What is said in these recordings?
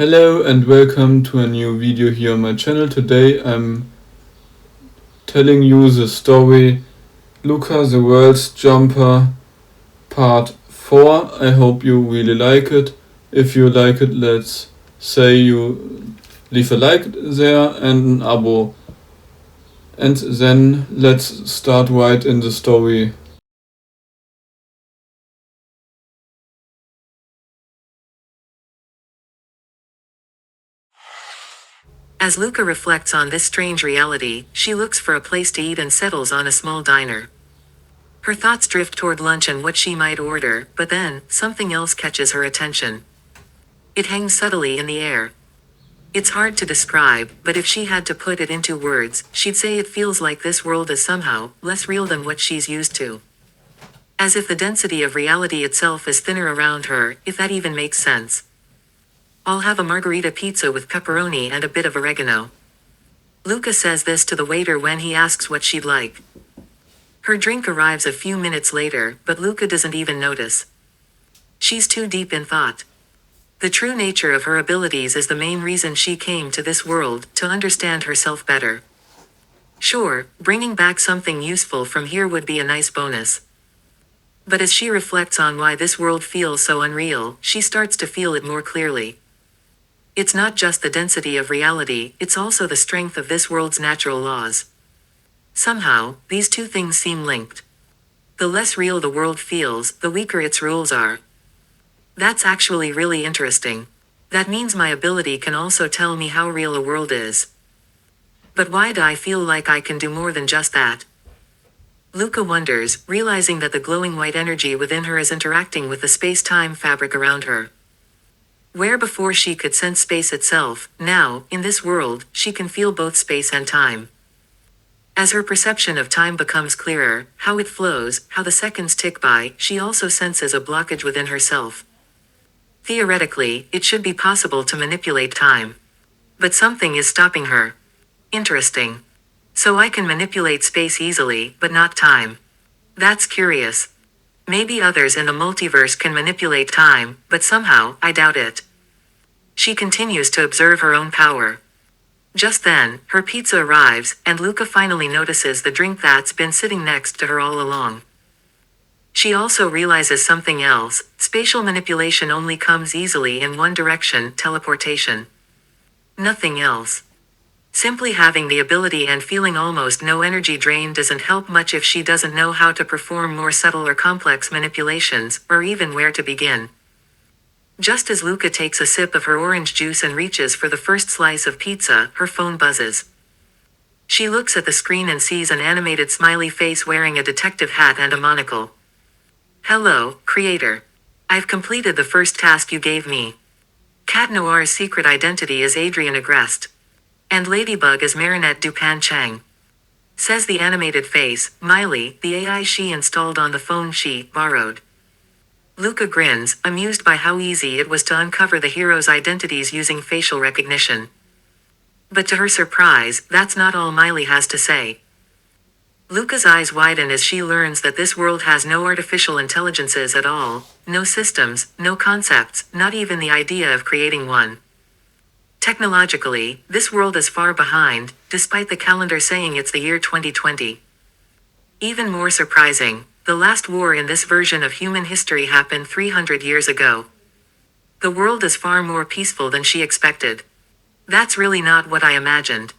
Hello and welcome to a new video here on my channel. Today I'm telling you the story Luca the World's Jumper part 4. I hope you really like it. If you like it, let's say you leave a like there and an abo. And then let's start right in the story. As Luca reflects on this strange reality, she looks for a place to eat and settles on a small diner. Her thoughts drift toward lunch and what she might order, but then, something else catches her attention. It hangs subtly in the air. It's hard to describe, but if she had to put it into words, she'd say it feels like this world is somehow less real than what she's used to. As if the density of reality itself is thinner around her, if that even makes sense. I'll have a margarita pizza with pepperoni and a bit of oregano. Luca says this to the waiter when he asks what she'd like. Her drink arrives a few minutes later, but Luca doesn't even notice. She's too deep in thought. The true nature of her abilities is the main reason she came to this world, to understand herself better. Sure, bringing back something useful from here would be a nice bonus. But as she reflects on why this world feels so unreal, she starts to feel it more clearly. It's not just the density of reality, it's also the strength of this world's natural laws. Somehow, these two things seem linked. The less real the world feels, the weaker its rules are. That's actually really interesting. That means my ability can also tell me how real a world is. But why do I feel like I can do more than just that? Luca wonders, realizing that the glowing white energy within her is interacting with the space-time fabric around her. Where before she could sense space itself, now, in this world, she can feel both space and time. As her perception of time becomes clearer, how it flows, how the seconds tick by, she also senses a blockage within herself. Theoretically, it should be possible to manipulate time. But something is stopping her. Interesting. So I can manipulate space easily, but not time. That's curious. Maybe others in the multiverse can manipulate time, but somehow, I doubt it. She continues to observe her own power. Just then, her pizza arrives, and Luca finally notices the drink that's been sitting next to her all along. She also realizes something else: spatial manipulation only comes easily in one direction, teleportation. Nothing else. Simply having the ability and feeling almost no energy drain doesn't help much if she doesn't know how to perform more subtle or complex manipulations, or even where to begin. Just as Luca takes a sip of her orange juice and reaches for the first slice of pizza, her phone buzzes. She looks at the screen and sees an animated smiley face wearing a detective hat and a monocle. Hello, creator. I've completed the first task you gave me. Cat Noir's secret identity is Adrian Agreste. And Ladybug is Marinette Dupan Chang. Says the animated face, Miley, the AI she installed on the phone she borrowed. Luca grins, amused by how easy it was to uncover the heroes' identities using facial recognition. But to her surprise, that's not all Miley has to say. Luca's eyes widen as she learns that this world has no artificial intelligences at all, no systems, no concepts, not even the idea of creating one. Technologically, this world is far behind, despite the calendar saying it's the year 2020. Even more surprising, the last war in this version of human history happened 300 years ago. The world is far more peaceful than she expected. That's really not what I imagined.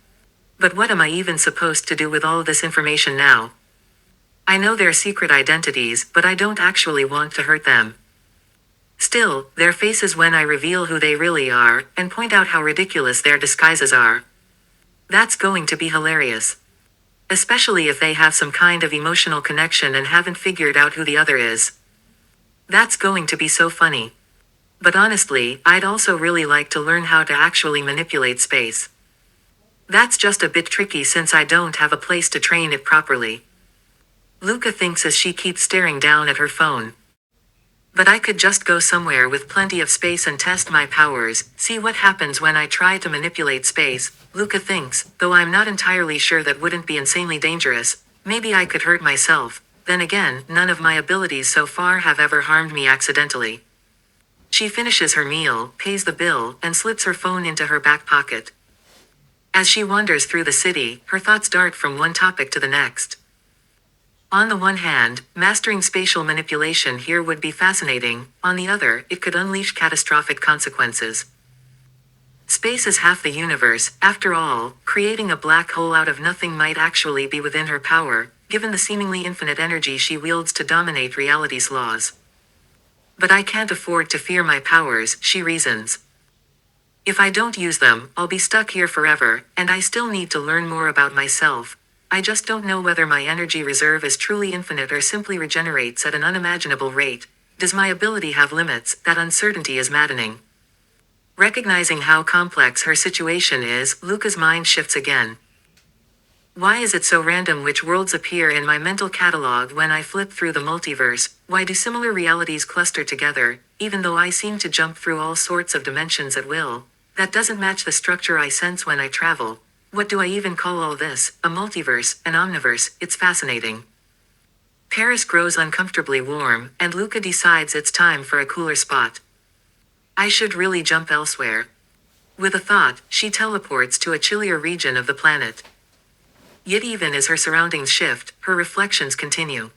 But what am I even supposed to do with all this information now? I know their secret identities, but I don't actually want to hurt them. Still, their faces when I reveal who they really are, and point out how ridiculous their disguises are. That's going to be hilarious. Especially if they have some kind of emotional connection and haven't figured out who the other is. That's going to be so funny. But honestly, I'd also really like to learn how to actually manipulate space. That's just a bit tricky since I don't have a place to train it properly. Luca thinks as she keeps staring down at her phone. But I could just go somewhere with plenty of space and test my powers, see what happens when I try to manipulate space, Luca thinks, though I'm not entirely sure that wouldn't be insanely dangerous. Maybe I could hurt myself. Then again, none of my abilities so far have ever harmed me accidentally. She finishes her meal, pays the bill, and slips her phone into her back pocket. As she wanders through the city, her thoughts dart from one topic to the next. On the one hand, mastering spatial manipulation here would be fascinating, on the other, it could unleash catastrophic consequences. Space is half the universe, after all, creating a black hole out of nothing might actually be within her power, given the seemingly infinite energy she wields to dominate reality's laws. But I can't afford to fear my powers, she reasons. If I don't use them, I'll be stuck here forever, and I still need to learn more about myself. I just don't know whether my energy reserve is truly infinite or simply regenerates at an unimaginable rate. Does my ability have limits? That uncertainty is maddening. Recognizing how complex her situation is, Luca's mind shifts again. Why is it so random which worlds appear in my mental catalog when I flip through the multiverse? Why do similar realities cluster together, even though I seem to jump through all sorts of dimensions at will? That doesn't match the structure I sense when I travel. What do I even call all this? A multiverse, an omniverse? It's fascinating. Paris grows uncomfortably warm, and Luca decides it's time for a cooler spot. I should really jump elsewhere. With a thought, she teleports to a chillier region of the planet. Yet even as her surroundings shift, her reflections continue.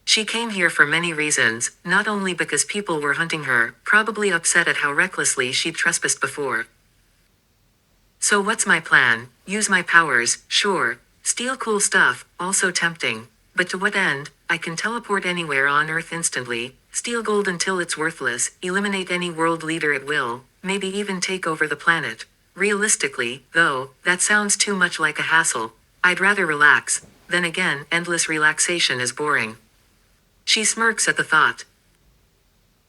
She came here for many reasons, not only because people were hunting her, probably upset at how recklessly she'd trespassed before. So what's my plan? Use my powers, sure. Steal cool stuff, also tempting. But to what end? I can teleport anywhere on Earth instantly, steal gold until it's worthless, eliminate any world leader at will, maybe even take over the planet. Realistically, though, that sounds too much like a hassle. I'd rather relax. Then again, endless relaxation is boring. She smirks at the thought.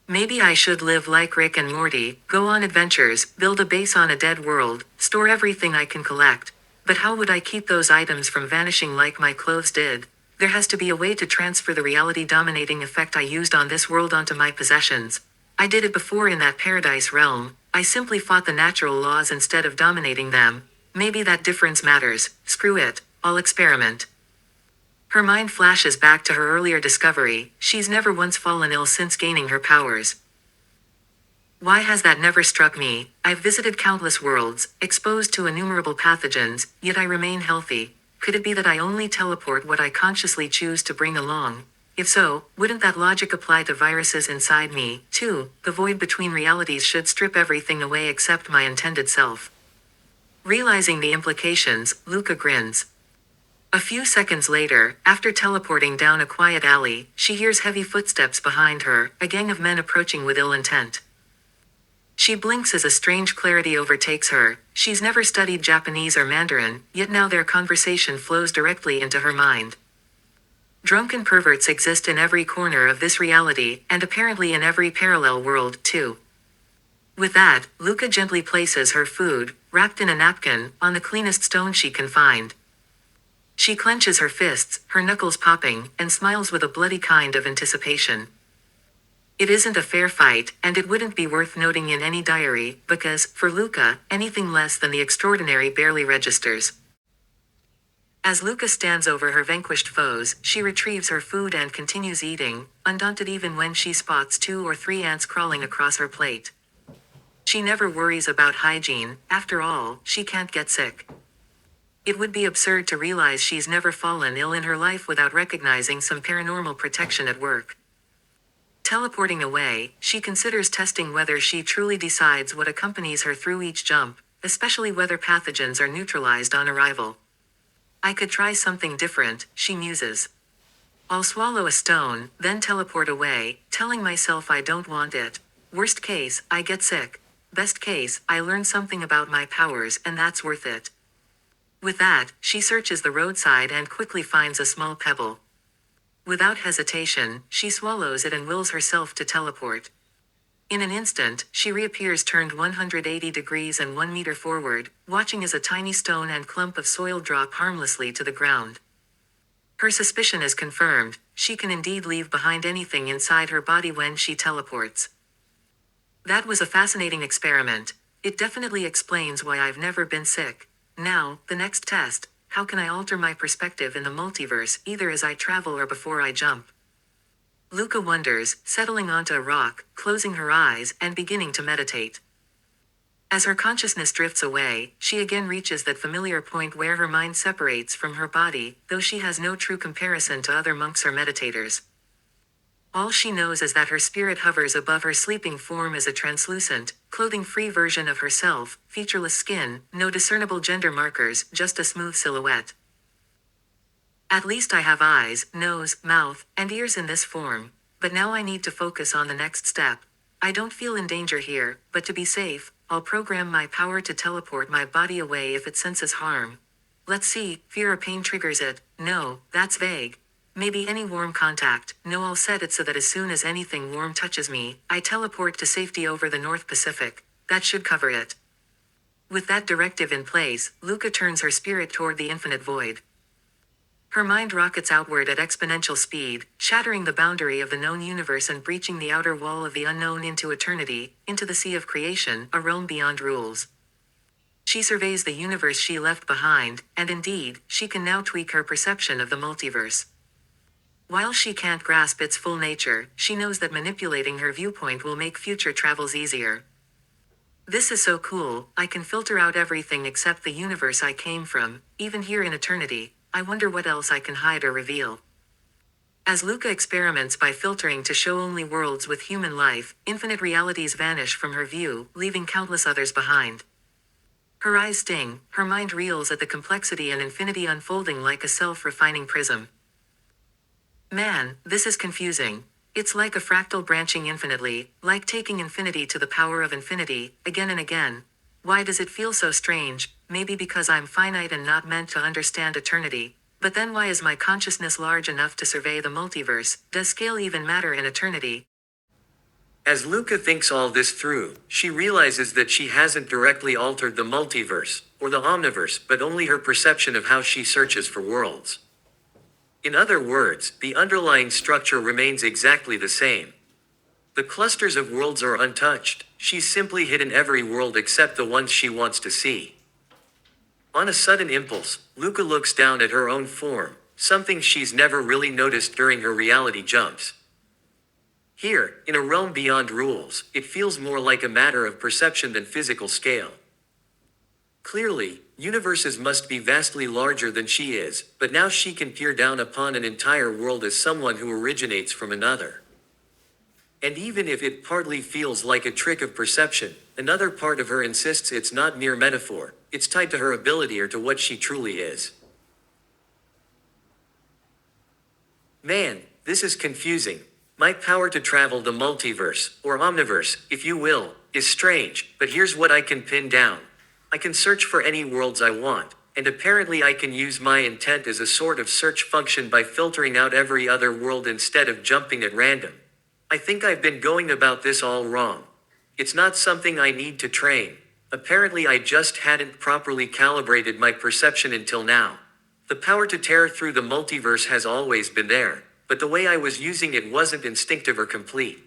Maybe I should live like Rick and Morty, go on adventures, build a base on a dead world, store everything I can collect. But how would I keep those items from vanishing like my clothes did? There has to be a way to transfer the reality-dominating effect I used on this world onto my possessions. I did it before in that paradise realm. I simply fought the natural laws instead of dominating them. Maybe that difference matters. Screw it. I'll experiment. Her mind flashes back to her earlier discovery. She's never once fallen ill since gaining her powers. Why has that never struck me? I've visited countless worlds, exposed to innumerable pathogens, yet I remain healthy. Could it be that I only teleport what I consciously choose to bring along? If so, wouldn't that logic apply to viruses inside me, too? The void between realities should strip everything away except my intended self. Realizing the implications, Luca grins. A few seconds later, after teleporting down a quiet alley, she hears heavy footsteps behind her, a gang of men approaching with ill intent. She blinks as a strange clarity overtakes her. She's never studied Japanese or Mandarin, yet now their conversation flows directly into her mind. Drunken perverts exist in every corner of this reality, and apparently in every parallel world, too. With that, Luca gently places her food, wrapped in a napkin, on the cleanest stone she can find. She clenches her fists, her knuckles popping, and smiles with a bloody kind of anticipation. It isn't a fair fight, and it wouldn't be worth noting in any diary, because, for Luca, anything less than the extraordinary barely registers. As Luca stands over her vanquished foes, she retrieves her food and continues eating, undaunted even when she spots 2 or 3 ants crawling across her plate. She never worries about hygiene, after all, she can't get sick. It would be absurd to realize she's never fallen ill in her life without recognizing some paranormal protection at work. Teleporting away, she considers testing whether she truly decides what accompanies her through each jump, especially whether pathogens are neutralized on arrival. I could try something different, she muses. I'll swallow a stone, then teleport away, telling myself I don't want it. Worst case, I get sick. Best case, I learn something about my powers and that's worth it. With that, she searches the roadside and quickly finds a small pebble. Without hesitation, she swallows it and wills herself to teleport. In an instant, she reappears turned 180 degrees and 1 meter forward, watching as a tiny stone and clump of soil drop harmlessly to the ground. Her suspicion is confirmed. She can indeed leave behind anything inside her body when she teleports. That was a fascinating experiment. It definitely explains why I've never been sick. Now, the next test. How can I alter my perspective in the multiverse, either as I travel or before I jump? Luca wonders, settling onto a rock, closing her eyes, and beginning to meditate. As her consciousness drifts away, she again reaches that familiar point where her mind separates from her body, though she has no true comparison to other monks or meditators. All she knows is that her spirit hovers above her sleeping form as a translucent, clothing-free version of herself, featureless skin, no discernible gender markers, just a smooth silhouette. At least I have eyes, nose, mouth, and ears in this form, but now I need to focus on the next step. I don't feel in danger here, but to be safe, I'll program my power to teleport my body away if it senses harm. Let's see, fear or pain triggers it. No, that's vague. Maybe any warm contact. No, I'll set it so that as soon as anything warm touches me, I teleport to safety over the North Pacific. That should cover it. With that directive in place, Luca turns her spirit toward the infinite void. Her mind rockets outward at exponential speed, shattering the boundary of the known universe and breaching the outer wall of the unknown into eternity, into the sea of creation, a realm beyond rules. She surveys the universe she left behind, and indeed, she can now tweak her perception of the multiverse. While she can't grasp its full nature, she knows that manipulating her viewpoint will make future travels easier. This is so cool, I can filter out everything except the universe I came from, even here in eternity. I wonder what else I can hide or reveal. As Luca experiments by filtering to show only worlds with human life, infinite realities vanish from her view, leaving countless others behind. Her eyes sting, her mind reels at the complexity and infinity unfolding like a self-refining prism. Man, this is confusing. It's like a fractal branching infinitely, like taking infinity to the power of infinity, again and again. Why does it feel so strange? Maybe because I'm finite and not meant to understand eternity. But then why is my consciousness large enough to survey the multiverse? Does scale even matter in eternity? As Luca thinks all this through, she realizes that she hasn't directly altered the multiverse, or the omniverse, but only her perception of how she searches for worlds. In other words, the underlying structure remains exactly the same. The clusters of worlds are untouched, she's simply hidden every world except the ones she wants to see. On a sudden impulse, Luca looks down at her own form, something she's never really noticed during her reality jumps. Here, in a realm beyond rules, it feels more like a matter of perception than physical scale. Clearly, universes must be vastly larger than she is, but now she can peer down upon an entire world as someone who originates from another. And even if it partly feels like a trick of perception, another part of her insists it's not mere metaphor, it's tied to her ability or to what she truly is. Man, this is confusing. My power to travel the multiverse, or omniverse, if you will, is strange, but here's what I can pin down. I can search for any worlds I want, and apparently I can use my intent as a sort of search function by filtering out every other world instead of jumping at random. I think I've been going about this all wrong. It's not something I need to train. Apparently I just hadn't properly calibrated my perception until now. The power to tear through the multiverse has always been there, but the way I was using it wasn't instinctive or complete.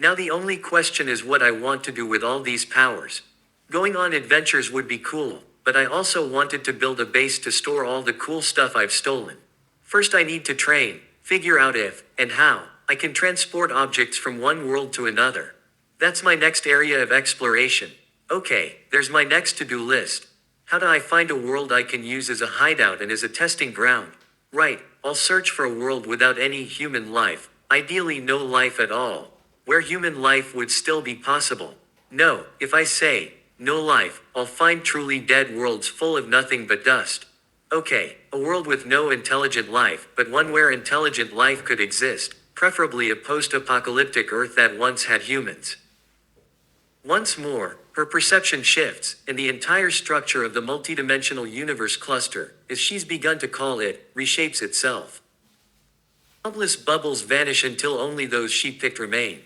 Now the only question is what I want to do with all these powers. Going on adventures would be cool, but I also wanted to build a base to store all the cool stuff I've stolen. First I need to train, figure out if, and how, I can transport objects from one world to another. That's my next area of exploration. Okay, there's my next to-do list. How do I find a world I can use as a hideout and as a testing ground? Right, I'll search for a world without any human life, ideally no life at all, where human life would still be possible. No, if I say, no life, I'll find truly dead worlds full of nothing but dust. Okay, a world with no intelligent life, but one where intelligent life could exist, preferably a post-apocalyptic Earth that once had humans. Once more, her perception shifts, and the entire structure of the multidimensional universe cluster, as she's begun to call it, reshapes itself. Countless bubbles vanish until only those she picked remain.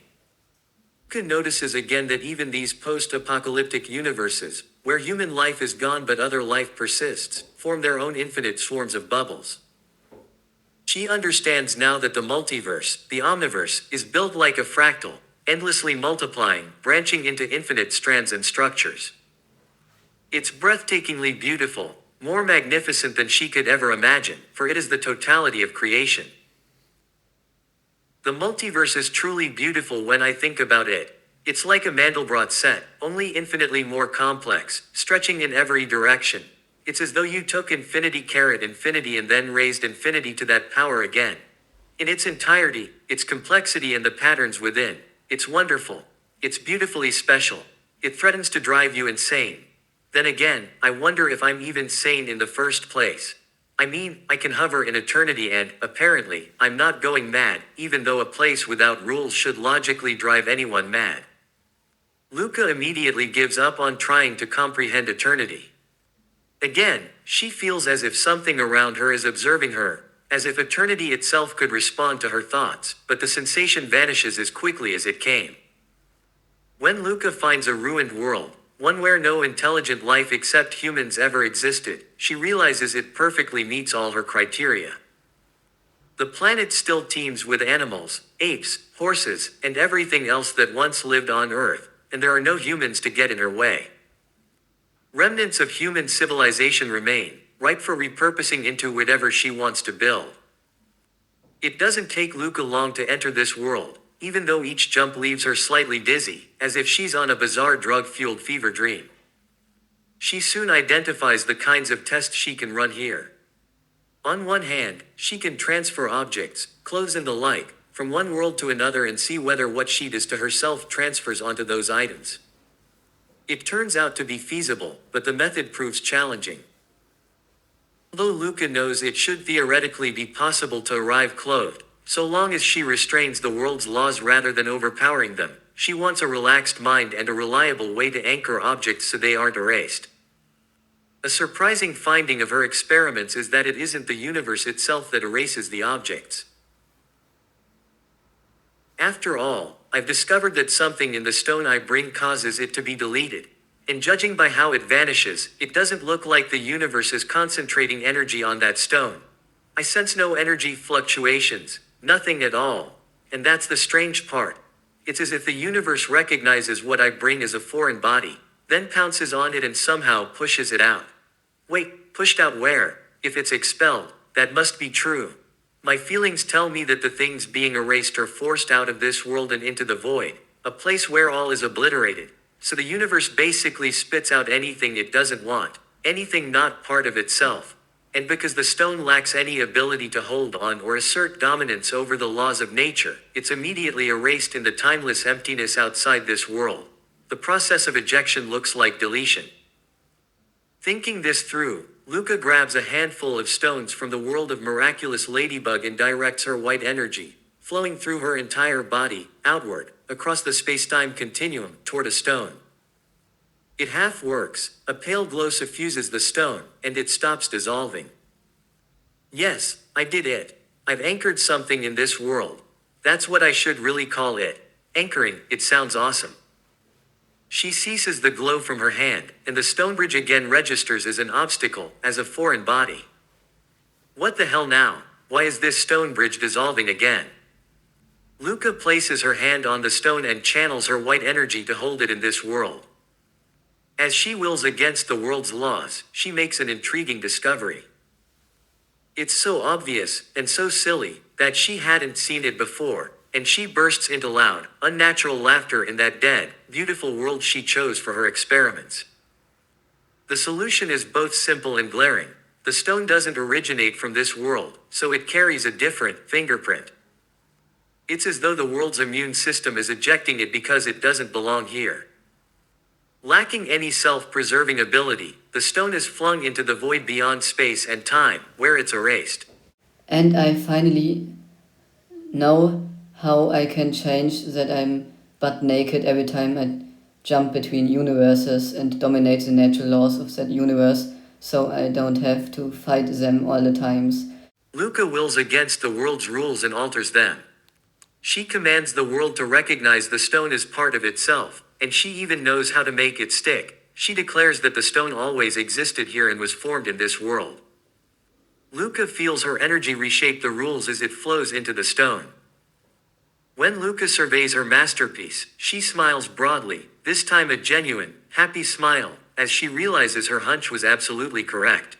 Luca notices again that even these post-apocalyptic universes, where human life is gone but other life persists, form their own infinite swarms of bubbles. She understands now that the multiverse, the omniverse, is built like a fractal, endlessly multiplying, branching into infinite strands and structures. It's breathtakingly beautiful, more magnificent than she could ever imagine, for it is the totality of creation. The multiverse is truly beautiful when I think about it. It's like a Mandelbrot set, only infinitely more complex, stretching in every direction. It's as though you took infinity caret infinity and then raised infinity to that power again. In its entirety, its complexity and the patterns within. It's wonderful. It's beautifully special. It threatens to drive you insane. Then again, I wonder if I'm even sane in the first place. I mean, I can hover in eternity and, apparently, I'm not going mad, even though a place without rules should logically drive anyone mad. Luca immediately gives up on trying to comprehend eternity. Again, she feels as if something around her is observing her, as if eternity itself could respond to her thoughts, but the sensation vanishes as quickly as it came. When Luca finds a ruined world, one where no intelligent life except humans ever existed, she realizes it perfectly meets all her criteria. The planet still teems with animals, apes, horses, and everything else that once lived on Earth, and there are no humans to get in her way. Remnants of human civilization remain, ripe for repurposing into whatever she wants to build. It doesn't take Luca long to enter this world, even though each jump leaves her slightly dizzy, as if she's on a bizarre drug-fueled fever dream. She soon identifies the kinds of tests she can run here. On one hand, she can transfer objects, clothes and the like, from one world to another and see whether what she does to herself transfers onto those items. It turns out to be feasible, but the method proves challenging. Although Luca knows it should theoretically be possible to arrive clothed, so long as she restrains the world's laws rather than overpowering them, she wants a relaxed mind and a reliable way to anchor objects so they aren't erased. A surprising finding of her experiments is that it isn't the universe itself that erases the objects. After all, I've discovered that something in the stone I bring causes it to be deleted. And judging by how it vanishes, it doesn't look like the universe is concentrating energy on that stone. I sense no energy fluctuations, nothing at all. And that's the strange part. It's as if the universe recognizes what I bring as a foreign body, then pounces on it and somehow pushes it out. Wait, pushed out where? If it's expelled, that must be true. My feelings tell me that the things being erased are forced out of this world and into the void, a place where all is obliterated. So the universe basically spits out anything it doesn't want, anything not part of itself. And because the stone lacks any ability to hold on or assert dominance over the laws of nature, it's immediately erased in the timeless emptiness outside this world. The process of ejection looks like deletion. Thinking this through, Luca grabs a handful of stones from the world of miraculous ladybug and directs her white energy, flowing through her entire body, outward, across the spacetime continuum, toward a stone. It half works, a pale glow suffuses the stone, and it stops dissolving. Yes, I did it. I've anchored something in this world. That's what I should really call it. Anchoring, it sounds awesome. She ceases the glow from her hand, and the stone bridge again registers as an obstacle, as a foreign body. What the hell now? Why is this stone bridge dissolving again? Luca places her hand on the stone and channels her white energy to hold it in this world. As she wills against the world's laws, she makes an intriguing discovery. It's so obvious, and so silly, that she hadn't seen it before, and she bursts into loud, unnatural laughter in that dead, beautiful world she chose for her experiments. The solution is both simple and glaring. The stone doesn't originate from this world, so it carries a different fingerprint. It's as though the world's immune system is ejecting it because it doesn't belong here. Lacking any self-preserving ability, the stone is flung into the void beyond space and time, where it's erased. And I finally know how I can change that I'm butt naked every time I jump between universes and dominate the natural laws of that universe, so I don't have to fight them all the times. Luca wills against the world's rules and alters them. She commands the world to recognize the stone as part of itself, and she even knows how to make it stick. She declares that the stone always existed here and was formed in this world. Luca feels her energy reshape the rules as it flows into the stone. When Luca surveys her masterpiece, she smiles broadly, this time a genuine, happy smile, as she realizes her hunch was absolutely correct.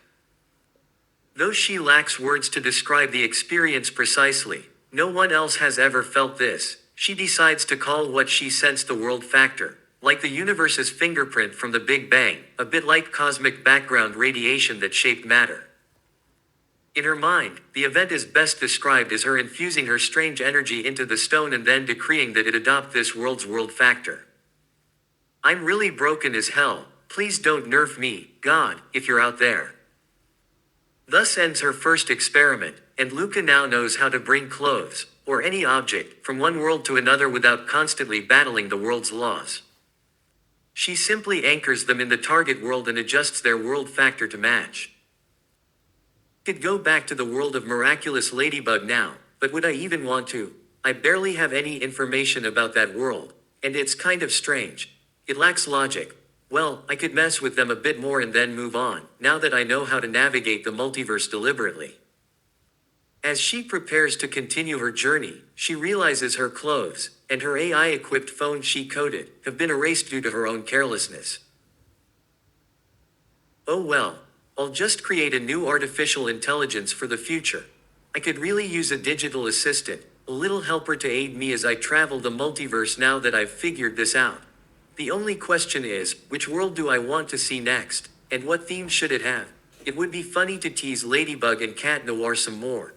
Though she lacks words to describe the experience precisely, No one else has ever felt this. She decides to call what she sensed the world factor, like the universe's fingerprint from the Big Bang, a bit like cosmic background radiation that shaped matter. In her mind, the event is best described as her infusing her strange energy into the stone and then decreeing that it adopt this world's world factor. I'm really broken as hell. Please don't nerf me, God, if you're out there. Thus ends her first experiment, and Luca now knows how to bring clothes, or any object, from one world to another without constantly battling the world's laws. She simply anchors them in the target world and adjusts their world factor to match. Could go back to the world of miraculous Ladybug now, but would I even want to? I barely have any information about that world, and it's kind of strange. It lacks logic. Well, I could mess with them a bit more and then move on, now that I know how to navigate the multiverse deliberately. As she prepares to continue her journey, she realizes her clothes, and her AI-equipped phone she coded, have been erased due to her own carelessness. Oh well, I'll just create a new artificial intelligence for the future. I could really use a digital assistant, a little helper to aid me as I travel the multiverse now that I've figured this out. The only question is, which world do I want to see next, and what theme should it have? It would be funny to tease Ladybug and Cat Noir some more.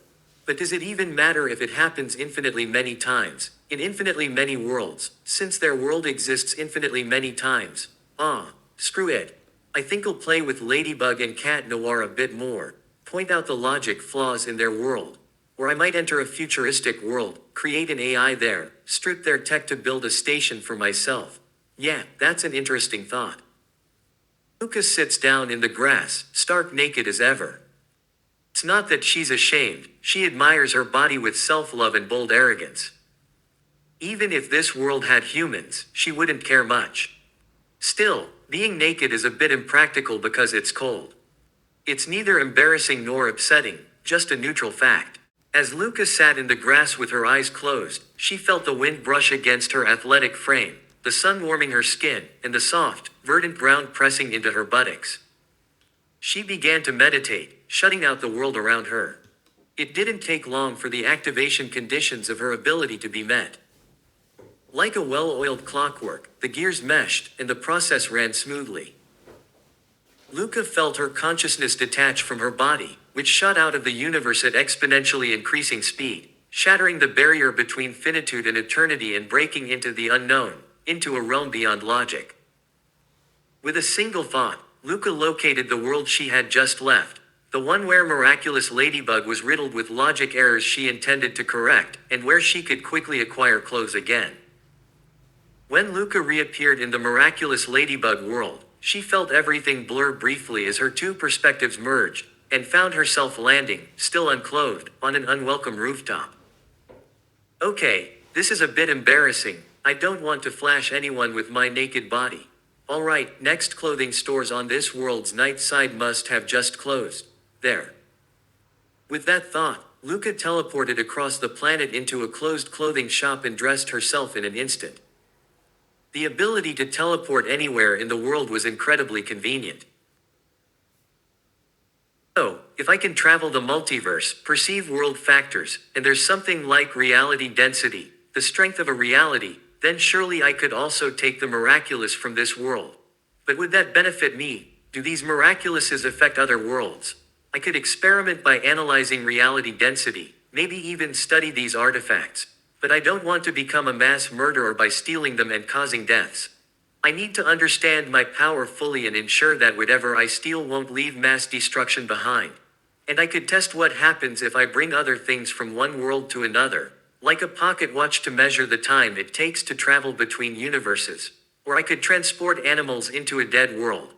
But does it even matter if it happens infinitely many times, in infinitely many worlds, since their world exists infinitely many times? Screw it. I think I'll play with Ladybug and Cat Noir a bit more, point out the logic flaws in their world. Or I might enter a futuristic world, create an AI there, strip their tech to build a station for myself. Yeah, that's an interesting thought. Luca sits down in the grass, stark naked as ever. It's not that she's ashamed, she admires her body with self-love and bold arrogance. Even if this world had humans, she wouldn't care much. Still, being naked is a bit impractical because it's cold. It's neither embarrassing nor upsetting, just a neutral fact. As Luca sat in the grass with her eyes closed, she felt the wind brush against her athletic frame, the sun warming her skin, and the soft, verdant ground pressing into her buttocks. She began to meditate, shutting out the world around her. It didn't take long for the activation conditions of her ability to be met. Like a well-oiled clockwork, the gears meshed, and the process ran smoothly. Luca felt her consciousness detach from her body, which shot out of the universe at exponentially increasing speed, shattering the barrier between finitude and eternity and breaking into the unknown, into a realm beyond logic. With a single thought, Luca located the world she had just left, the one where miraculous Ladybug was riddled with logic errors she intended to correct, and where she could quickly acquire clothes again. When Luca reappeared in the miraculous Ladybug world, she felt everything blur briefly as her two perspectives merged, and found herself landing, still unclothed, on an unwelcome rooftop. Okay, this is a bit embarrassing. I don't want to flash anyone with my naked body. Alright, next clothing stores on this world's night side must have just closed. There. With that thought, Luca teleported across the planet into a closed clothing shop and dressed herself in an instant. The ability to teleport anywhere in the world was incredibly convenient. So, if I can travel the multiverse, perceive world factors, and there's something like reality density, the strength of a reality, then surely I could also take the miraculous from this world. But would that benefit me? Do these miraculouses affect other worlds? I could experiment by analyzing reality density, maybe even study these artifacts. But I don't want to become a mass murderer by stealing them and causing deaths. I need to understand my power fully and ensure that whatever I steal won't leave mass destruction behind. And I could test what happens if I bring other things from one world to another, like a pocket watch to measure the time it takes to travel between universes. Or I could transport animals into a dead world.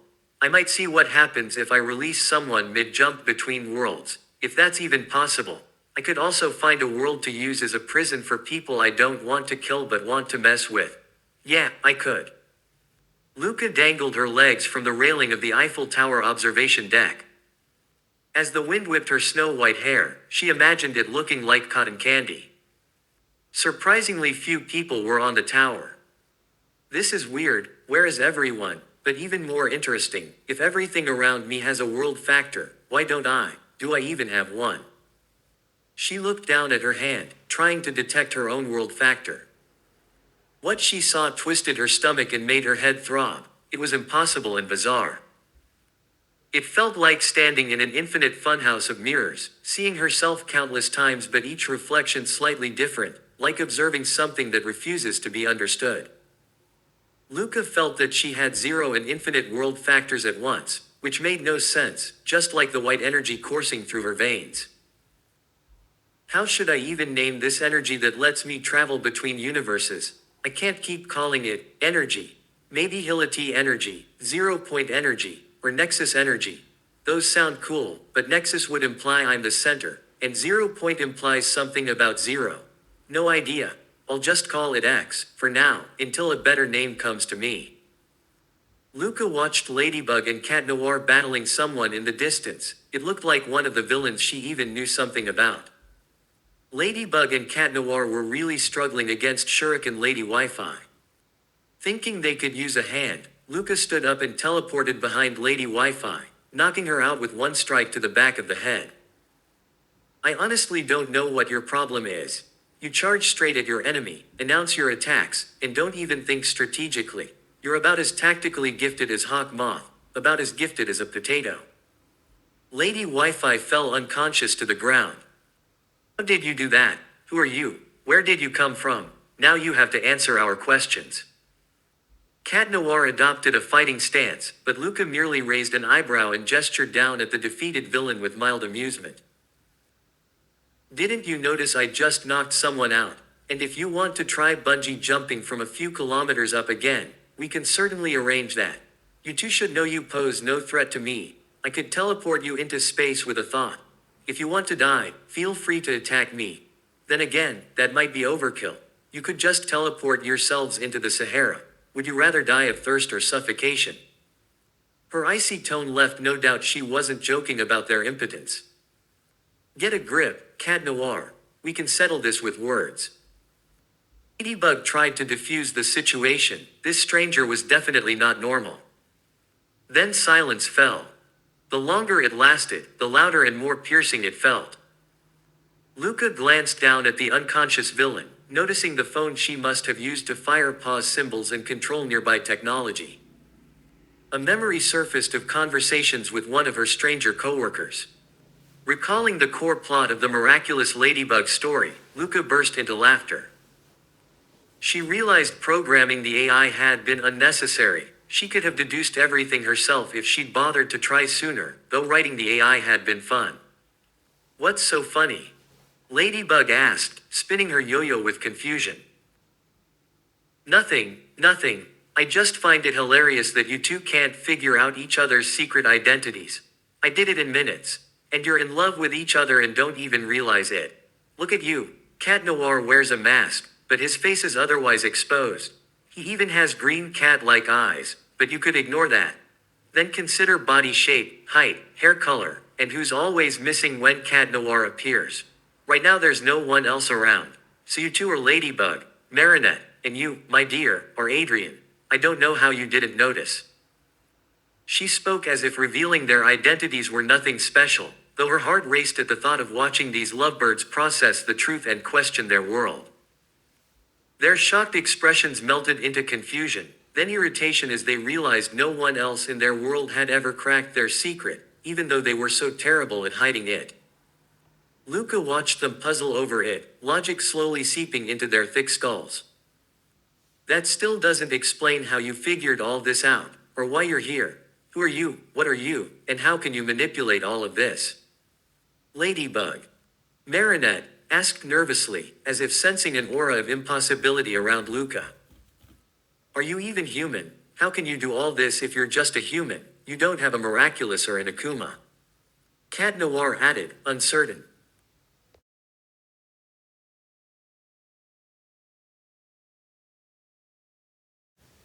I might see what happens if I release someone mid-jump between worlds, if that's even possible. I could also find a world to use as a prison for people I don't want to kill but want to mess with. Yeah, I could. Luca dangled her legs from the railing of the Eiffel Tower observation deck. As the wind whipped her snow-white hair, she imagined it looking like cotton candy. Surprisingly few people were on the tower. This is weird, where is everyone? But even more interesting, if everything around me has a world factor, why don't I? Do I even have one? She looked down at her hand, trying to detect her own world factor. What she saw twisted her stomach and made her head throb. It was impossible and bizarre. It felt like standing in an infinite funhouse of mirrors, seeing herself countless times but each reflection slightly different, like observing something that refuses to be understood. Luca felt that she had zero and infinite world factors at once, which made no sense, just like the white energy coursing through her veins. How should I even name this energy that lets me travel between universes? I can't keep calling it energy. Maybe Hility energy, 0 point energy, or Nexus energy. Those sound cool, but Nexus would imply I'm the center, and 0 point implies something about zero. No idea. I'll just call it X, for now, until a better name comes to me. Luca watched Ladybug and Cat Noir battling someone in the distance. It looked like one of the villains she even knew something about. Ladybug and Cat Noir were really struggling against Shuriken Lady Wi-Fi. Thinking they could use a hand, Luca stood up and teleported behind Lady Wi-Fi, knocking her out with one strike to the back of the head. I honestly don't know what your problem is. You charge straight at your enemy, announce your attacks, and don't even think strategically. You're about as tactically gifted as Hawk Moth, about as gifted as a potato. Lady Wi-Fi fell unconscious to the ground. How did you do that? Who are you? Where did you come from? Now you have to answer our questions. Cat Noir adopted a fighting stance, but Luca merely raised an eyebrow and gestured down at the defeated villain with mild amusement. Didn't you notice I just knocked someone out? And if you want to try bungee jumping from a few kilometers up again, we can certainly arrange that. You two should know you pose no threat to me. I could teleport you into space with a thought. If you want to die, feel free to attack me. Then again, that might be overkill. You could just teleport yourselves into the Sahara. Would you rather die of thirst or suffocation? Her icy tone left no doubt she wasn't joking about their impotence. Get a grip, Cat Noir. We can settle this with words. Ladybug tried to defuse the situation. This stranger was definitely not normal. Then silence fell. The longer it lasted, the louder and more piercing it felt. Luca glanced down at the unconscious villain, noticing the phone she must have used to fire pause symbols and control nearby technology. A memory surfaced of conversations with one of her stranger coworkers. Recalling the core plot of the miraculous Ladybug story, Luca burst into laughter. She realized programming the AI had been unnecessary. She could have deduced everything herself if she'd bothered to try sooner, though writing the AI had been fun. What's so funny? Ladybug asked, spinning her yo-yo with confusion. Nothing. I just find it hilarious that you two can't figure out each other's secret identities. I did it in minutes. And you're in love with each other and don't even realize it. Look at you. Cat Noir wears a mask, but his face is otherwise exposed. He even has green cat-like eyes, but you could ignore that. Then consider body shape, height, hair color, and who's always missing when Cat Noir appears. Right now there's no one else around. So you two are Ladybug, Marinette, and you, my dear, are Adrian. I don't know how you didn't notice. She spoke as if revealing their identities were nothing special, though her heart raced at the thought of watching these lovebirds process the truth and question their world. Their shocked expressions melted into confusion, then irritation as they realized no one else in their world had ever cracked their secret, even though they were so terrible at hiding it. Luca watched them puzzle over it, logic slowly seeping into their thick skulls. That still doesn't explain how you figured all this out, or why you're here. Who are you, what are you, and how can you manipulate all of this? Ladybug. Marinette asked nervously, as if sensing an aura of impossibility around Luca. Are you even human? How can you do all this if you're just a human? You don't have a miraculous or an Akuma. Cat Noir added, uncertain.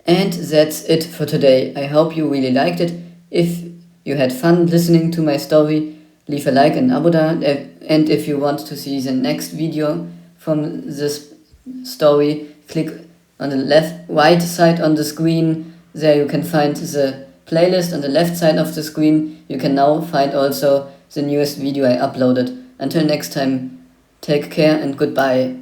And that's it for today. I hope you really liked it. If you had fun listening to my story, leave a like and abo down. And if you want to see the next video from this story, click on the right side on the screen. There you can find the playlist on the left side of the screen. You can now find also the newest video I uploaded. Until next time, Take care and goodbye.